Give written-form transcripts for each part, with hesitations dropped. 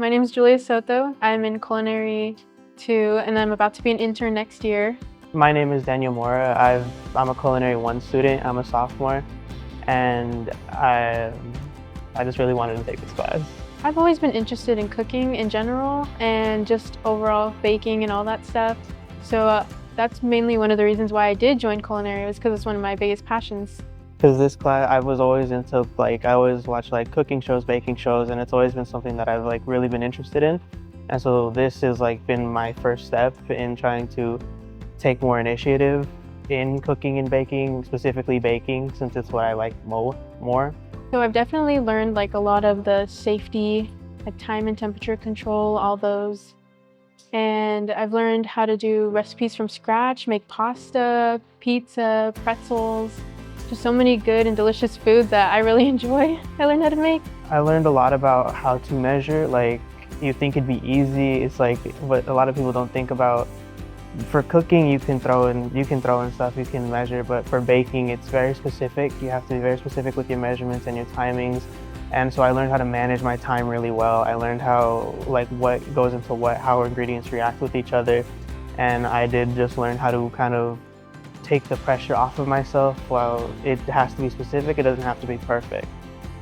My name is Julia Soto. I'm in Culinary 2, and I'm about to be an intern next year. My name is Daniel Mora. I'm a Culinary 1 student. I'm a sophomore, and I just really wanted to take this class. I've always been interested in cooking in general and just overall baking and all that stuff. So that's mainly one of the reasons why I did join Culinary, was because it's one of my biggest passions. Because this class, I was always into, I always watch cooking shows, baking shows, and it's always been something that I've really been interested in. And so this has been my first step in trying to take more initiative in cooking and baking, specifically baking, since it's what I like more. So I've definitely learned a lot of the safety, time and temperature control, all those. And I've learned how to do recipes from scratch, make pasta, pizza, pretzels, just so many good and delicious foods that I really enjoy. I learned how to make. I learned a lot about how to measure. You think it'd be easy. It's what a lot of people don't think about. For cooking, you can throw in stuff, you can measure, but for baking, it's very specific. You have to be very specific with your measurements and your timings. And so I learned how to manage my time really well. I learned how, what goes into what, how ingredients react with each other. And I did just learn how to kind of take the pressure off of myself. While it has to be specific, it doesn't have to be perfect.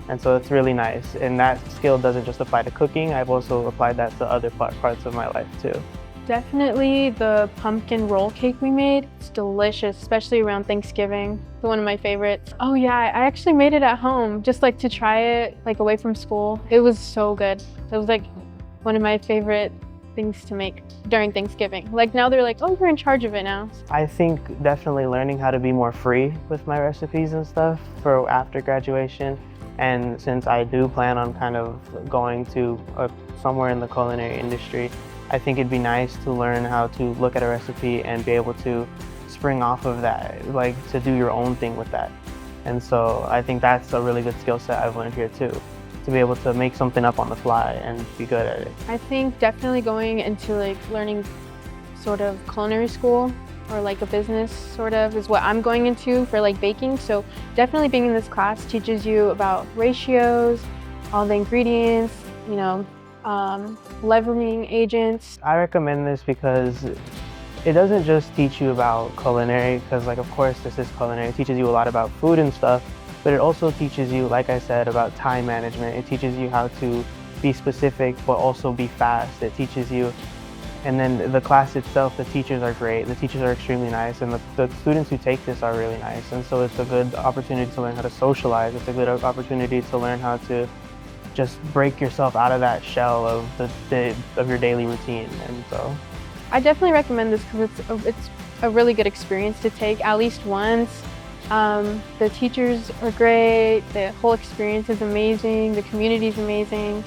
And so it's really nice. And that skill doesn't just apply to cooking, I've also applied that to other parts of my life too. Definitely the pumpkin roll cake we made. It's delicious, especially around Thanksgiving. It's one of my favorites. Oh yeah, I actually made it at home, just to try it, away from school. It was so good. It was one of my favorite things to make during Thanksgiving. Now they're oh, you're in charge of it now. I think definitely learning how to be more free with my recipes and stuff for after graduation. And since I do plan on kind of going to somewhere in the culinary industry, I think it'd be nice to learn how to look at a recipe and be able to spring off of that, to do your own thing with that. And so I think that's a really good skill set I've learned here too, to be able to make something up on the fly and be good at it. I think definitely going into learning sort of culinary school or a business sort of is what I'm going into for baking. So definitely being in this class teaches you about ratios, all the ingredients, leavening agents. I recommend this because it doesn't just teach you about culinary, because of course this is culinary. It teaches you a lot about food and stuff, but it also teaches you, like I said, about time management. It teaches you how to be specific but also be fast. It teaches you, and then the class itself, the teachers are great. The teachers are extremely nice, and the students who take this are really nice. And so it's a good opportunity to learn how to socialize. It's a good opportunity to learn how to just break yourself out of that shell of your daily routine. And so I definitely recommend this because it's a really good experience to take at least once. The teachers are great, the whole experience is amazing, the community is amazing.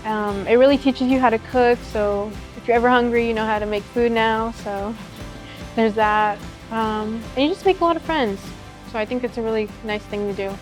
It really teaches you how to cook, so if you're ever hungry, you know how to make food now, so there's that. And you just make a lot of friends, so I think it's a really nice thing to do.